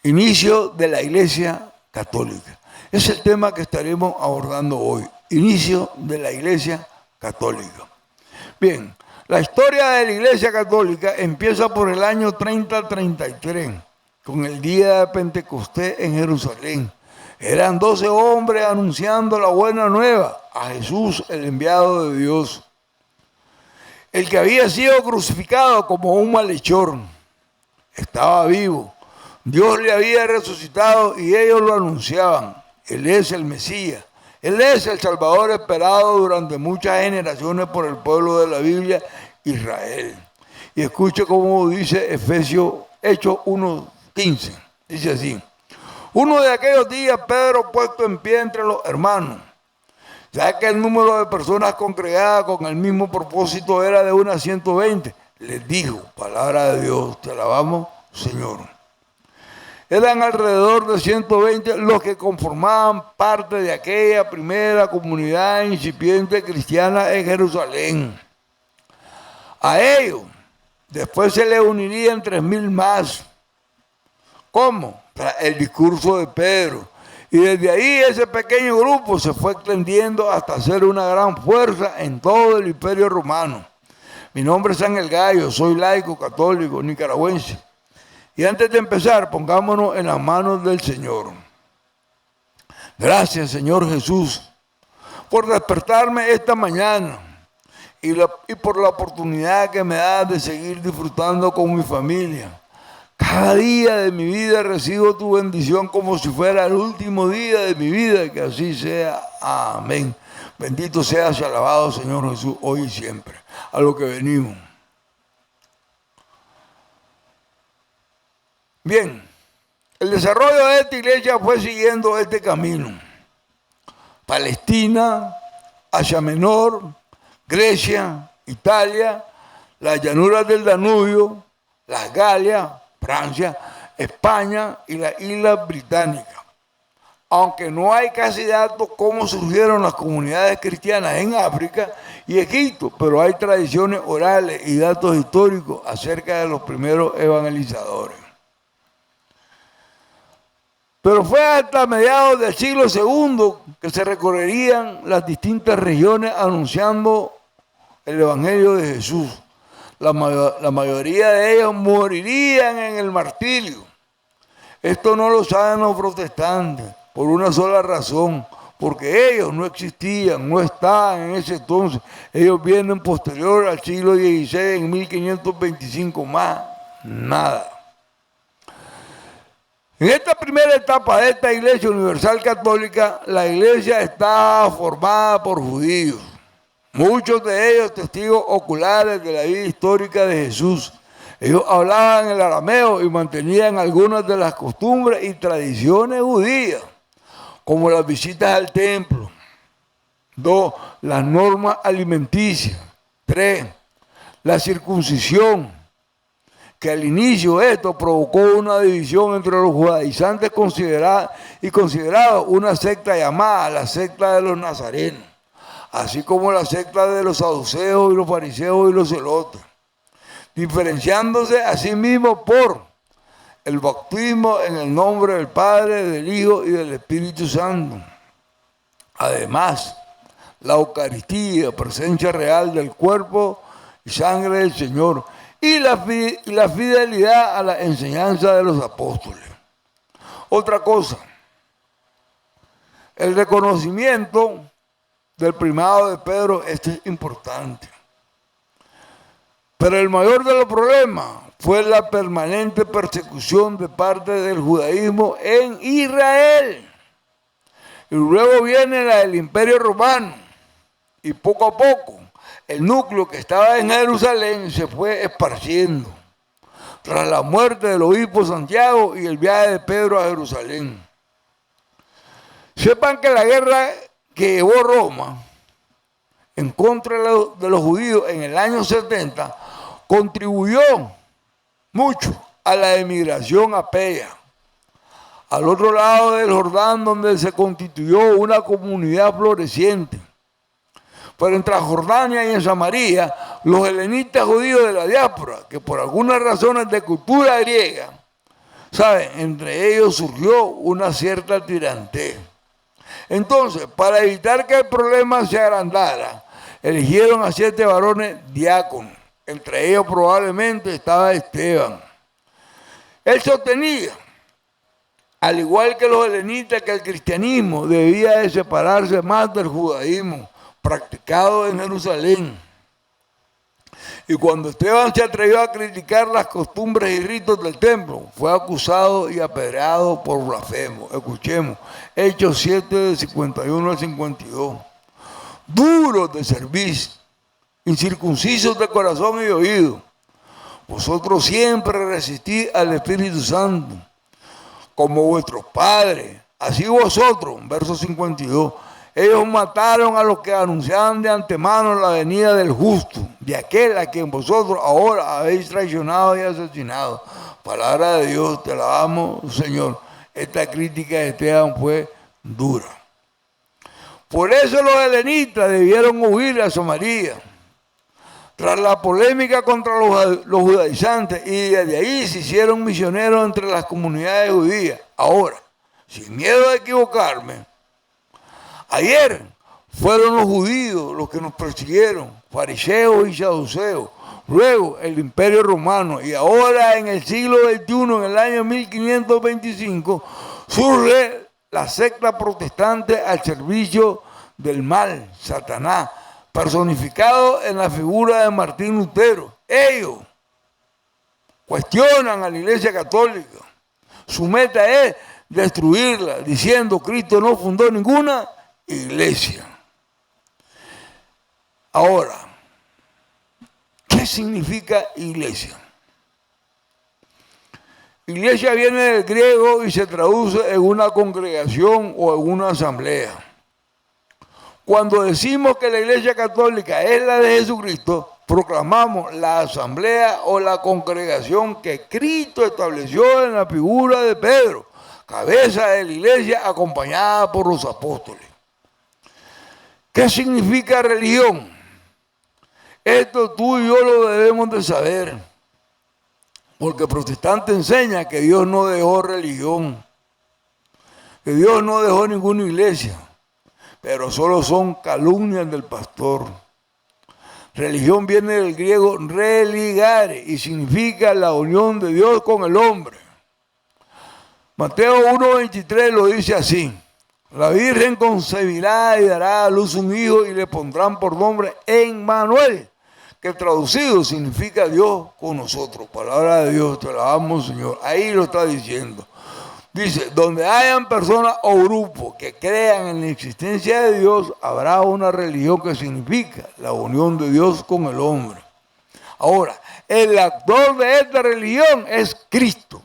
Inicio de la Iglesia Católica. Es el tema que estaremos abordando hoy. Inicio de la Iglesia Católica. Bien, la historia de la Iglesia Católica empieza por el año 30-33, con el día de Pentecostés en Jerusalén. Eran 12 hombres anunciando la buena nueva a Jesús, el enviado de Dios. El que había sido crucificado como un malhechor estaba vivo. Dios le había resucitado y ellos lo anunciaban. Él es el Mesías. Él es el Salvador esperado durante muchas generaciones por el pueblo de la Biblia, Israel. Y escuche cómo dice Hechos 1:15. Dice así: uno de aquellos días, Pedro, puesto en pie entre los hermanos, ya que el número de personas congregadas con el mismo propósito era de unas 120, les dijo: palabra de Dios, te alabamos, Señor. Eran alrededor de 120 los que conformaban parte de aquella primera comunidad incipiente cristiana en Jerusalén. A ellos después se le unirían 3,000 más. ¿Cómo? Tras el discurso de Pedro. Y desde ahí ese pequeño grupo se fue extendiendo hasta ser una gran fuerza en todo el Imperio Romano. Mi nombre es Ángel Gallo, soy laico, católico, nicaragüense. Y antes de empezar, pongámonos en las manos del Señor. Gracias, Señor Jesús, por despertarme esta mañana y por la oportunidad que me das de seguir disfrutando con mi familia. Cada día de mi vida recibo tu bendición como si fuera el último día de mi vida, que así sea. Amén. Bendito seas y alabado, Señor Jesús, hoy y siempre. A lo que venimos. Bien, el desarrollo de esta iglesia fue siguiendo este camino. Palestina, Asia Menor, Grecia, Italia, las llanuras del Danubio, las Galias, Francia, España y las Islas Británicas. Aunque no hay casi datos cómo surgieron las comunidades cristianas en África y Egipto, pero hay tradiciones orales y datos históricos acerca de los primeros evangelizadores. Pero fue hasta mediados del siglo II que se recorrerían las distintas regiones anunciando el Evangelio de Jesús. La mayoría de ellos morirían en el martirio. Esto no lo saben los protestantes por una sola razón, porque ellos no existían, no estaban en ese entonces. Ellos vienen posterior al siglo XVI, en 1525 más, nada. En esta primera etapa de esta Iglesia Universal Católica, la iglesia está formada por judíos, muchos de ellos testigos oculares de la vida histórica de Jesús. Ellos hablaban el arameo y mantenían algunas de las costumbres y tradiciones judías, como las visitas al templo. 2. Las normas alimenticias. 3. La circuncisión, que al inicio esto provocó una división entre los judaizantes considerados una secta llamada la secta de los nazarenos, así como la secta de los saduceos y los fariseos y los celotes, diferenciándose a sí mismos por el bautismo en el nombre del Padre, del Hijo y del Espíritu Santo. Además, la Eucaristía, presencia real del cuerpo y sangre del Señor, y la fidelidad a la enseñanza de los apóstoles. Otra cosa, el reconocimiento del primado de Pedro, este es importante. Pero el mayor de los problemas fue la permanente persecución de parte del judaísmo en Israel. Y luego viene la del Imperio Romano. Y poco a poco, el núcleo que estaba en Jerusalén se fue esparciendo tras la muerte del obispo Santiago y el viaje de Pedro a Jerusalén. Sepan que la guerra que llevó Roma en contra de los judíos en el año 70 contribuyó mucho a la emigración a Petra, al otro lado del Jordán, donde se constituyó una comunidad floreciente. Pero en Transjordania y en Samaria, los helenistas judíos de la diáspora, que por algunas razones de cultura griega, ¿Saben? Entre ellos surgió una cierta tirantez. Entonces, para evitar que el problema se agrandara, eligieron a 7 varones diáconos. Entre ellos probablemente estaba Esteban. Él sostenía, al igual que los helenitas, que el cristianismo debía de separarse más del judaísmo practicado en Jerusalén. Y cuando Esteban se atrevió a criticar las costumbres y ritos del templo, fue acusado y apedreado por blasfemo. Escuchemos, Hechos 7, de 51 al 52. Duros de cerviz, incircuncisos de corazón y oído, vosotros siempre resistís al Espíritu Santo, como vuestros padres, así vosotros, verso 52, ellos mataron a los que anunciaban de antemano la venida del justo, de aquel a quien vosotros ahora habéis traicionado y asesinado. Palabra de Dios, te la damos, Señor. Esta crítica de Esteban fue dura. Por eso los helenitas debieron huir a Samaria. Tras la polémica contra los judaizantes, y desde ahí se hicieron misioneros entre las comunidades judías. Ahora, sin miedo a equivocarme, ayer fueron los judíos los que nos persiguieron, fariseos y saduceos, luego el Imperio Romano, y ahora en el siglo XXI, en el año 1525, surge la secta protestante al servicio del mal, Satanás, personificado en la figura de Martín Lutero. Ellos cuestionan a la Iglesia Católica. Su meta es destruirla, diciendo que Cristo no fundó ninguna iglesia. Ahora, ¿qué significa iglesia? Iglesia viene del griego y se traduce en una congregación o en una asamblea. Cuando decimos que la Iglesia Católica es la de Jesucristo, proclamamos la asamblea o la congregación que Cristo estableció en la figura de Pedro, cabeza de la Iglesia acompañada por los apóstoles. ¿Qué significa religión? Esto tú y yo lo debemos de saber, porque el protestante enseña que Dios no dejó religión, que Dios no dejó ninguna iglesia, pero solo son calumnias del pastor. Religión viene del griego religare y significa la unión de Dios con el hombre. Mateo 1:23 lo dice así: la Virgen concebirá y dará a luz un hijo y le pondrán por nombre Emmanuel, que traducido significa Dios con nosotros. Palabra de Dios, te la damos, Señor. Ahí lo está diciendo. Dice, donde hayan personas o grupos que crean en la existencia de Dios, habrá una religión que significa la unión de Dios con el hombre. Ahora, el actor de esta religión es Cristo.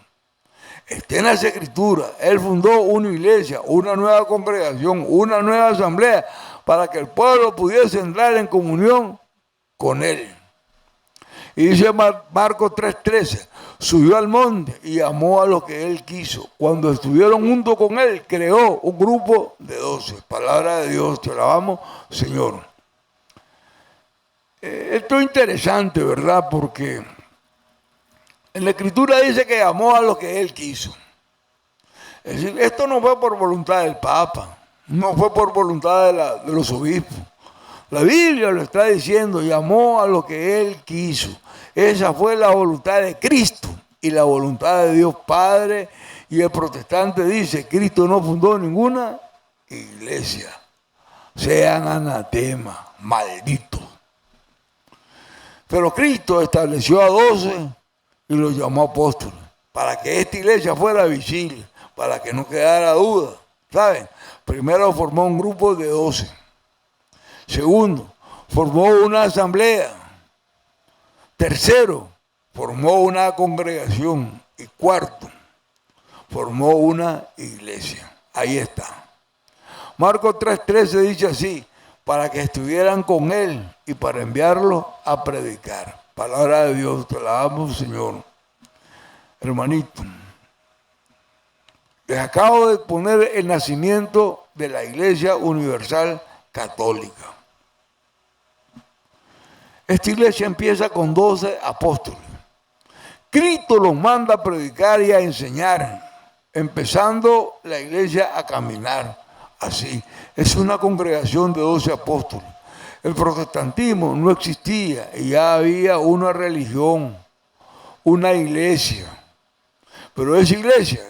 Está en las Escrituras. Él fundó una iglesia, una nueva congregación, una nueva asamblea, para que el pueblo pudiese entrar en comunión con Él. Y dice Marcos 3:13, subió al monte y llamó a los que Él quiso. Cuando estuvieron junto con Él, creó un grupo de 12. Palabra de Dios, te alabamos, Señor. Esto es interesante, ¿verdad? Porque en la Escritura dice que llamó a los que Él quiso. Es decir, esto no fue por voluntad del Papa, no fue por voluntad de los obispos. La Biblia lo está diciendo, llamó a lo que Él quiso. Esa fue la voluntad de Cristo y la voluntad de Dios Padre. Y el protestante dice, Cristo no fundó ninguna iglesia. Sean anatema, malditos. Pero Cristo estableció a 12 y los llamó apóstoles, para que esta iglesia fuera visible, para que no quedara duda. ¿Saben? Primero formó un grupo de 12. Segundo, formó una asamblea. Tercero, formó una congregación. Y cuarto, formó una iglesia. Ahí está. Marcos 3:13 dice así, para que estuvieran con Él y para enviarlos a predicar. Palabra de Dios, te la damos, Señor. Hermanito, les acabo de poner el nacimiento de la Iglesia Universal Católica. Esta iglesia empieza con 12 apóstoles Cristo los manda a predicar y a enseñar, empezando la iglesia a caminar así. Es una congregación de 12 apóstoles. El protestantismo no existía y ya había una religión, una iglesia. Pero esa iglesia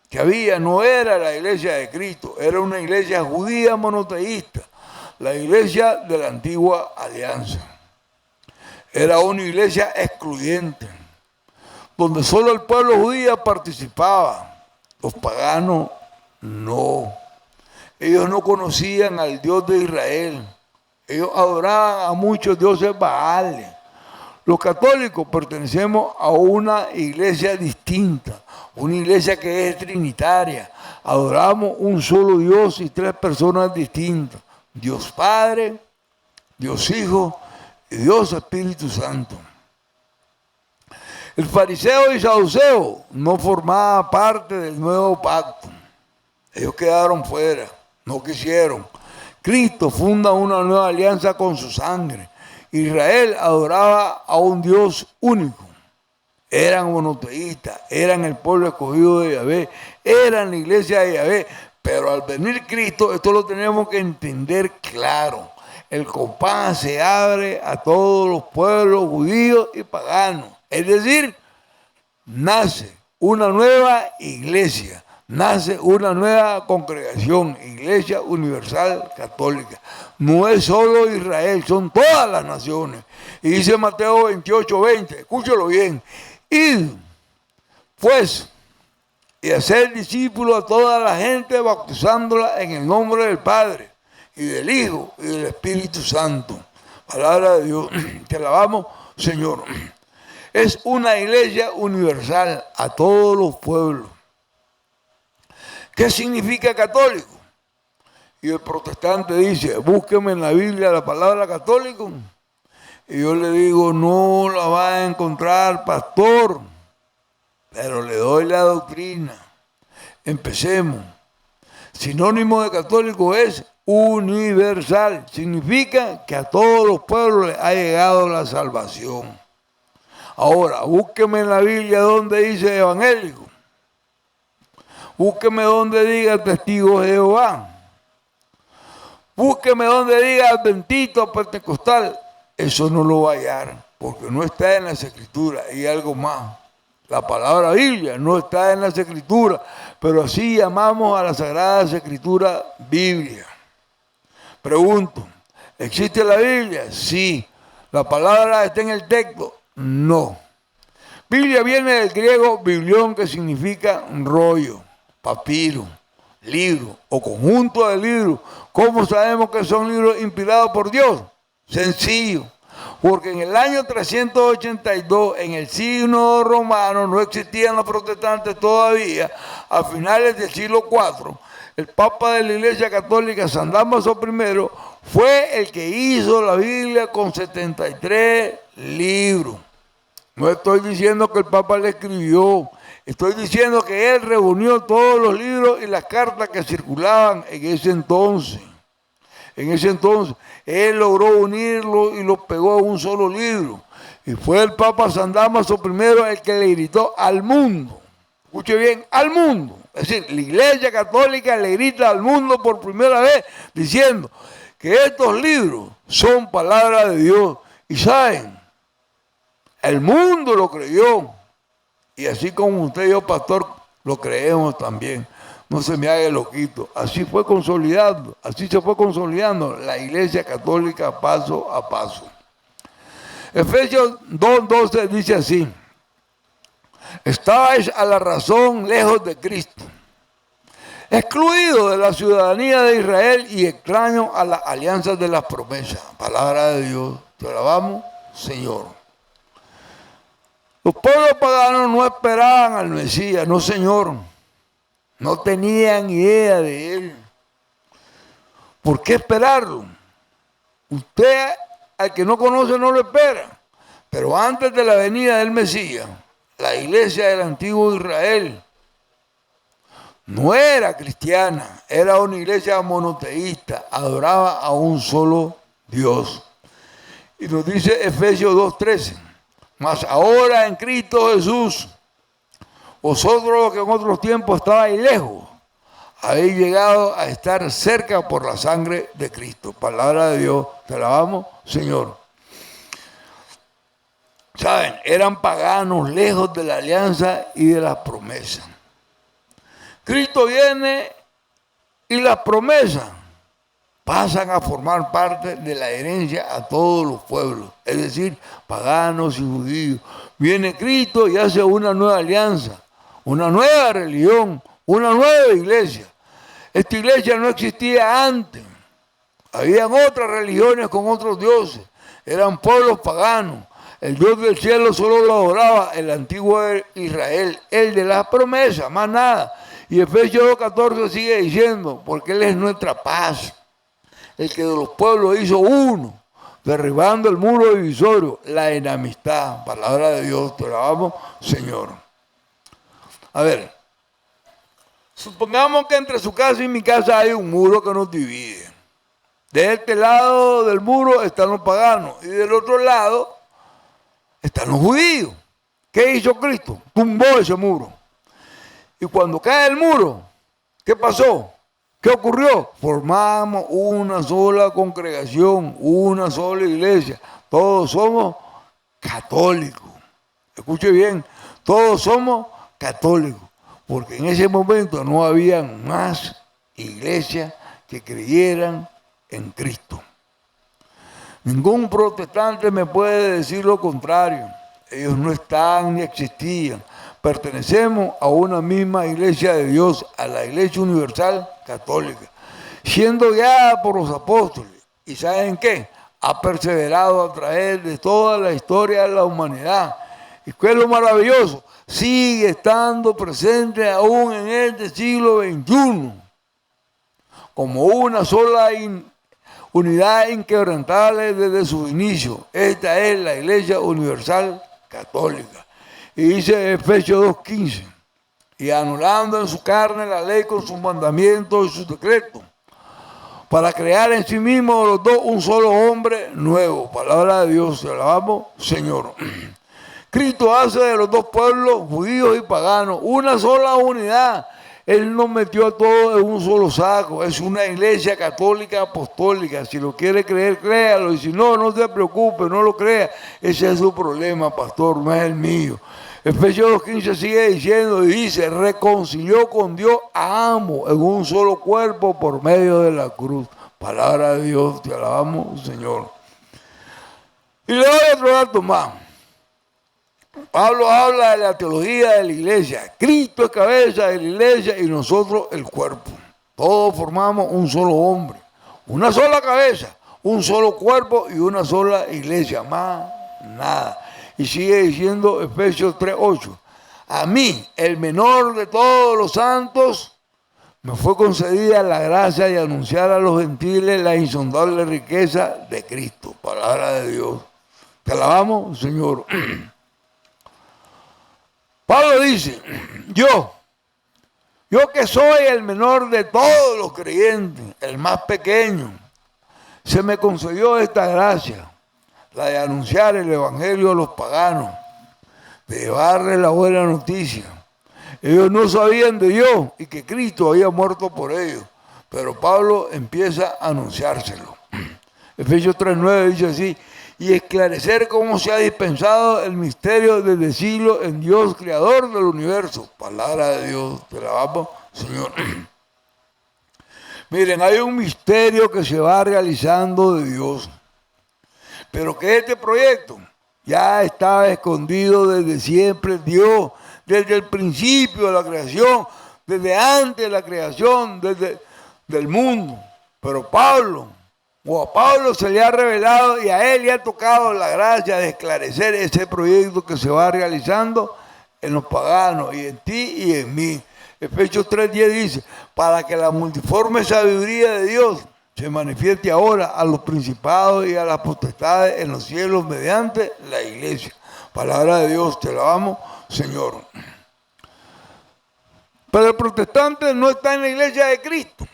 que había no era la iglesia de Cristo, era una iglesia judía monoteísta, la iglesia de la antigua alianza. Era una iglesia excluyente, donde solo el pueblo judío participaba, los paganos no. Ellos no conocían al Dios de Israel, ellos adoraban a muchos dioses baales. Los católicos pertenecemos a una iglesia distinta, una iglesia que es trinitaria. Adoramos un solo Dios y 3 personas distintas: Dios Padre, Dios Hijo y Dios Espíritu Santo. El fariseo y saduceo no formaban parte del nuevo pacto. Ellos quedaron fuera, no quisieron. Cristo funda una nueva alianza con su sangre. Israel adoraba a un Dios único. Eran monoteístas, eran el pueblo escogido de Yahvé, eran la iglesia de Yahvé. Pero al venir Cristo, esto lo tenemos que entender claro. El compás se abre a todos los pueblos judíos y paganos. Es decir, nace una nueva iglesia, nace una nueva congregación, Iglesia Universal Católica. No es solo Israel, son todas las naciones. Y dice Mateo 28:20, escúchalo bien: id, pues, y hacer discípulos a toda la gente, bautizándola en el nombre del Padre, y del Hijo, y del Espíritu Santo. Palabra de Dios, te alabamos, Señor. Es una iglesia universal a todos los pueblos. ¿Qué significa católico? Y el protestante dice: búsqueme en la Biblia la palabra católico. Y yo le digo: no la va a encontrar, pastor, pero le doy la doctrina. Empecemos. Sinónimo de católico es universal. Significa que a todos los pueblos les ha llegado la salvación. Ahora, búsqueme en la Biblia donde dice evangélico. Búsqueme donde diga testigo de Jehová. Búsqueme donde diga adventista, pentecostal. Eso no lo va a hallar, porque no está en las Escrituras. Y algo más: la palabra Biblia no está en las Escrituras, pero así llamamos a las Sagradas Escrituras Biblia. Pregunto: ¿existe la Biblia? Sí. ¿La palabra está en el texto? No. Biblia viene del griego biblión, que significa rollo, papiro, libro o conjunto de libros. ¿Cómo sabemos que son libros inspirados por Dios? Sencillo, porque en el año 382, en el siglo romano, no existían los protestantes todavía. A finales del siglo IV, el Papa de la Iglesia Católica, San Dámaso I, fue el que hizo la Biblia con 73 libros. No estoy diciendo que el Papa le escribió, estoy diciendo que él reunió todos los libros y las cartas que circulaban en ese entonces. En ese entonces, él logró unirlos y los pegó en un solo libro. Y fue el Papa San Dámaso I el que le gritó al mundo. Escuche bien, al mundo. Es decir, la Iglesia Católica le grita al mundo por primera vez diciendo que estos libros son palabra de Dios. Y saben, el mundo lo creyó. Y así como usted y yo, pastor, lo creemos también. No se me haga loquito. Así fue consolidando, así se fue consolidando la Iglesia Católica paso a paso. Efesios 2:12 dice así: estabais a la razón lejos de Cristo, excluido de la ciudadanía de Israel y extraño a las alianzas de las promesas. Palabra de Dios, te alabamos, Señor. Los pueblos paganos no esperaban al Mesías, no, Señor. No tenían idea de él. ¿Por qué esperarlo? Usted, al que no conoce, no lo espera. Pero antes de la venida del Mesías, la iglesia del antiguo Israel no era cristiana, era una iglesia monoteísta, adoraba a un solo Dios. Y nos dice Efesios 2:13: Mas ahora en Cristo Jesús, vosotros que en otros tiempos estabais lejos, habéis llegado a estar cerca por la sangre de Cristo. Palabra de Dios, te alabamos, Señor. Saben, eran paganos lejos de la alianza y de las promesas. Cristo viene y las promesas pasan a formar parte de la herencia a todos los pueblos, es decir, paganos y judíos. Viene Cristo y hace una nueva alianza, una nueva religión, una nueva iglesia. Esta iglesia no existía antes. Habían otras religiones con otros dioses. Eran pueblos paganos. El Dios del cielo solo lo adoraba el antiguo Israel, el de las promesas, más nada. Y Efesios 2:14 sigue diciendo, porque Él es nuestra paz, el que de los pueblos hizo uno, derribando el muro divisorio, la enemistad. Palabra de Dios, te alabamos, Señor. A ver, supongamos que entre su casa y mi casa hay un muro que nos divide. De este lado del muro están los paganos y del otro lado están los judíos. ¿Qué hizo Cristo? Tumbó ese muro. Y cuando cae el muro, ¿qué pasó? ¿Qué ocurrió? Formamos una sola congregación, una sola iglesia. Todos somos católicos. Escuche bien, todos somos católicos. Porque en ese momento no había más iglesias que creyeran en Cristo. Ningún protestante me puede decir lo contrario. Ellos no están ni existían. Pertenecemos a una misma iglesia de Dios, a la Iglesia Universal Católica, siendo guiada por los apóstoles. ¿Y saben qué? Ha perseverado a través de toda la historia de la humanidad. ¿Y qué es lo maravilloso? Sigue estando presente aún en este siglo XXI, como una sola unidad inquebrantable desde su inicio. Esta es la Iglesia Universal Católica. Y dice Efesios 2:15, y anulando en su carne la ley con sus mandamientos y sus decretos, para crear en sí mismos los dos un solo hombre nuevo. Palabra de Dios, te alabamos, Señor. Cristo hace de los dos pueblos, judíos y paganos, una sola unidad. Él nos metió a todos en un solo saco. Es una iglesia católica apostólica. Si lo quiere creer, créalo. Y si no, no se preocupe, no lo crea. Ese es su problema, pastor, no es el mío. Efesios 2:15 sigue diciendo y dice, reconcilió con Dios a ambos en un solo cuerpo por medio de la cruz. Palabra de Dios, te alabamos, Señor. Y le doy otro dato más. Pablo habla de la teología de la iglesia. Cristo es cabeza de la iglesia y nosotros el cuerpo. Todos formamos un solo hombre, una sola cabeza, un solo cuerpo y una sola iglesia. Más nada. Y sigue diciendo Efesios 3:8. A mí, el menor de todos los santos, me fue concedida la gracia de anunciar a los gentiles la insondable riqueza de Cristo. Palabra de Dios. Te alabamos, Señor. Pablo dice, yo que soy el menor de todos los creyentes, el más pequeño, se me concedió esta gracia, la de anunciar el evangelio a los paganos, de llevarles la buena noticia. Ellos no sabían de Dios y que Cristo había muerto por ellos, pero Pablo empieza a anunciárselo. Efesios 3:9 dice así, y esclarecer cómo se ha dispensado el misterio desde siglo en Dios, creador del universo. Palabra de Dios, te alabamos, Señor. Miren, hay un misterio que se va realizando de Dios, pero que este proyecto ya estaba escondido desde siempre Dios, desde el principio de la creación, desde antes de la creación, desde del mundo. Pero a Pablo se le ha revelado y a él le ha tocado la gracia de esclarecer ese proyecto que se va realizando en los paganos y en ti y en mí. Efesios 3:10 dice, para que la multiforme sabiduría de Dios se manifieste ahora a los principados y a las potestades en los cielos mediante la iglesia. Palabra de Dios, te alabamos, Señor. Pero el protestante no está en la iglesia de Cristo.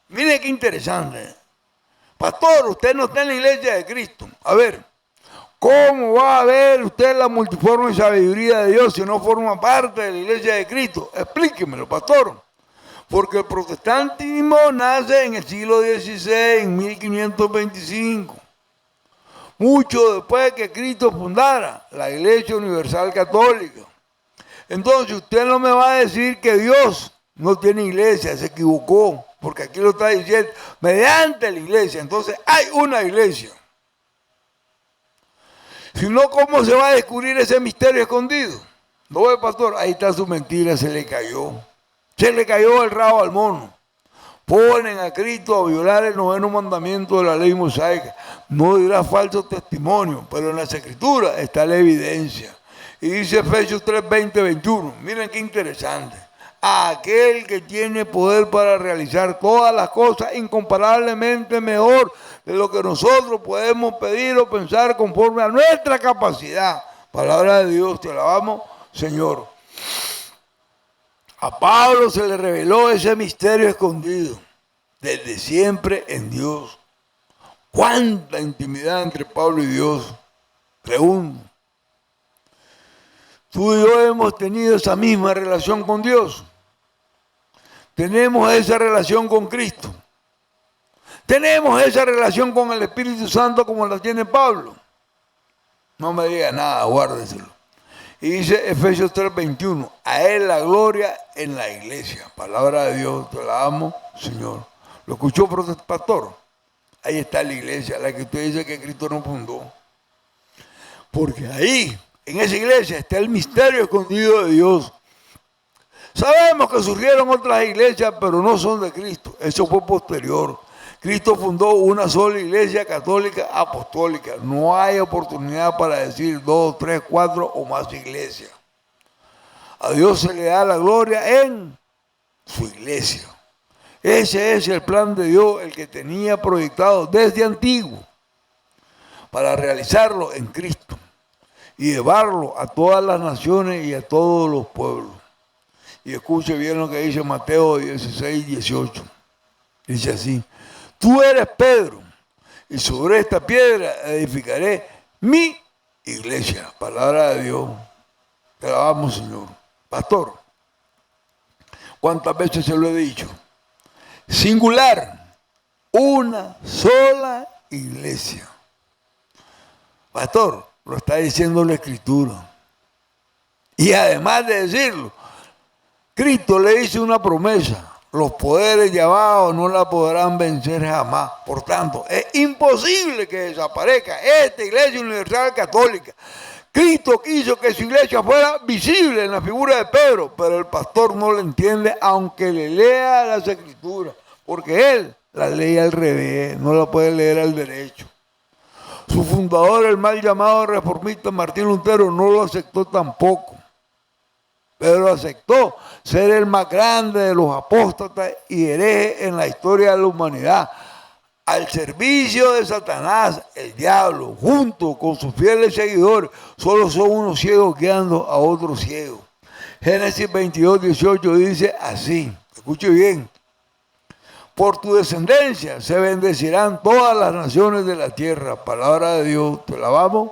Mire qué interesante. Pastor, usted no está en la iglesia de Cristo. A ver, ¿Cómo va a ver usted la multiforme sabiduría de Dios si no forma parte de la iglesia de Cristo? Explíquemelo, pastor. Porque el protestantismo nace en el siglo XVI, en 1525. Mucho después de que Cristo fundara la Iglesia Universal Católica. Entonces usted no me va a decir que Dios no tiene iglesia, se equivocó, porque aquí lo está diciendo, mediante la iglesia. Entonces hay una iglesia. Si no, ¿cómo se va a descubrir ese misterio escondido? No ve, pastor, ahí está su mentira, se le cayó. Se le cayó el rabo al mono. Ponen a Cristo a violar el 9º mandamiento de la ley mosaica. No dirá falso testimonio, pero en las escrituras está la evidencia. Y dice Efesios 3, 20, 21. Miren qué interesante. Aquel que tiene poder para realizar todas las cosas incomparablemente mejor de lo que nosotros podemos pedir o pensar conforme a nuestra capacidad. Palabra de Dios, te alabamos, Señor. A Pablo se le reveló ese misterio escondido desde siempre en Dios. ¿Cuánta intimidad entre Pablo y Dios? Pregunto. Tú y yo hemos tenido esa misma relación con Dios. Tenemos esa relación con Cristo. Tenemos esa relación con el Espíritu Santo como la tiene Pablo. No me diga nada, guárdeselo. Y dice Efesios 3:21, a Él la gloria en la iglesia. Palabra de Dios, te la amo, Señor. ¿Lo escuchó, pastor? Ahí está la iglesia, la que usted dice que Cristo no fundó. Porque ahí, en esa iglesia, está el misterio escondido de Dios. Sabemos que surgieron otras iglesias, pero no son de Cristo. Eso fue posterior. Cristo fundó una sola iglesia católica apostólica. No hay oportunidad para decir 2, 3, 4 o más iglesias. A Dios se le da la gloria en su iglesia. Ese es el plan de Dios, el que tenía proyectado desde antiguo, para realizarlo en Cristo y llevarlo a todas las naciones y a todos los pueblos. Y escuche bien lo que dice Mateo 16, 18. Dice así: tú eres Pedro, y sobre esta piedra edificaré mi iglesia. Palabra de Dios. Te alabamos, Señor. Pastor, ¿cuántas veces se lo he dicho? Singular, una sola iglesia. Pastor, lo está diciendo la Escritura. Y además de decirlo, Cristo le hizo una promesa. Los poderes de abajo no la podrán vencer jamás. Por tanto, es imposible que desaparezca esta Iglesia Universal Católica. Cristo quiso que su iglesia fuera visible en la figura de Pedro, pero el pastor no lo entiende aunque le lea las Escrituras, porque él la lee al revés, no la puede leer al derecho. Su fundador, el mal llamado reformista Martín Lutero, no lo aceptó tampoco. Pedro aceptó ser el más grande de los apóstatas y herejes en la historia de la humanidad, al servicio de Satanás, el diablo, junto con sus fieles seguidores. Solo son unos ciegos guiando a otros ciegos. Génesis 22, 18 dice así, escuche bien: por tu descendencia se bendecirán todas las naciones de la tierra. Palabra de Dios, te alabamos,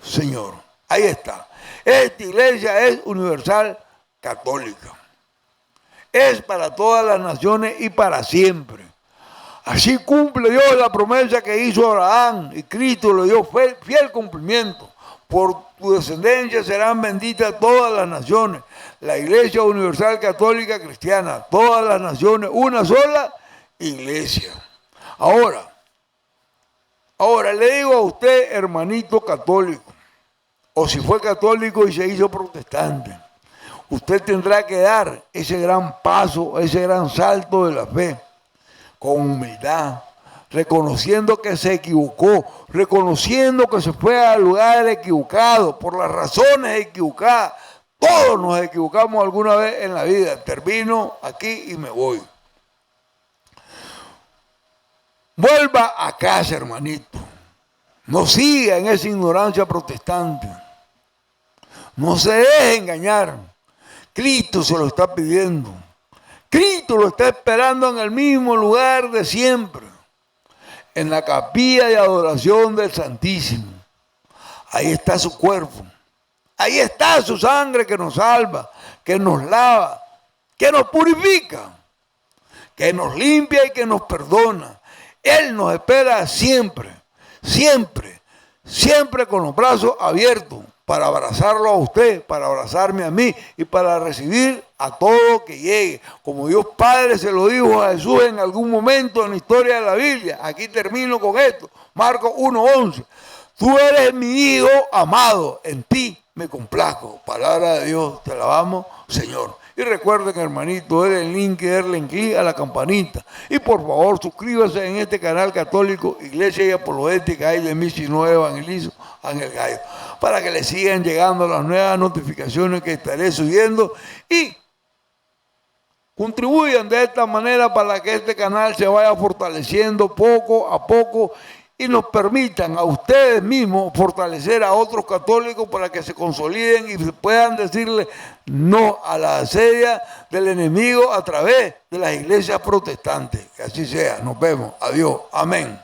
Señor. Ahí está. Esta iglesia es universal católica. Es para todas las naciones y para siempre. Así cumple Dios la promesa que hizo Abraham, y Cristo le dio fiel cumplimiento. Por tu descendencia serán benditas todas las naciones. La Iglesia Universal Católica Cristiana, todas las naciones, una sola iglesia. Ahora le digo a usted, hermanito católico, o si fue católico y se hizo protestante, usted tendrá que dar ese gran paso, ese gran salto de la fe, con humildad, reconociendo que se equivocó, reconociendo que se fue al lugar equivocado, por las razones equivocadas. Todos nos equivocamos alguna vez en la vida. Termino aquí y me voy. Vuelva a casa, hermanito. No siga en esa ignorancia protestante. No se deje engañar. Cristo se lo está pidiendo. Cristo lo está esperando en el mismo lugar de siempre, en la capilla de adoración del Santísimo. Ahí está su cuerpo. Ahí está su sangre que nos salva, que nos lava, que nos purifica, que nos limpia y que nos perdona. Él nos espera siempre, siempre, siempre con los brazos abiertos para abrazarlo a usted, para abrazarme a mí y para recibir a todo que llegue. Como Dios Padre se lo dijo a Jesús en algún momento en la historia de la Biblia. Aquí termino con esto. Marcos 1:11. Tú eres mi hijo amado, en ti me complazco. Palabra de Dios, te alabamos, Señor. Y recuerden, hermanito, denle el link, denle clic a la campanita. Y por favor, suscríbase en este canal católico, Iglesia y Apologética de Misión Nueva Evangelizo Ángel Gallo, para que le sigan llegando las nuevas notificaciones que estaré subiendo y contribuyan de esta manera para que este canal se vaya fortaleciendo poco a poco y nos permitan a ustedes mismos fortalecer a otros católicos para que se consoliden y puedan decirle no a la asedia del enemigo a través de las iglesias protestantes. Que así sea. Nos vemos. Adiós. Amén.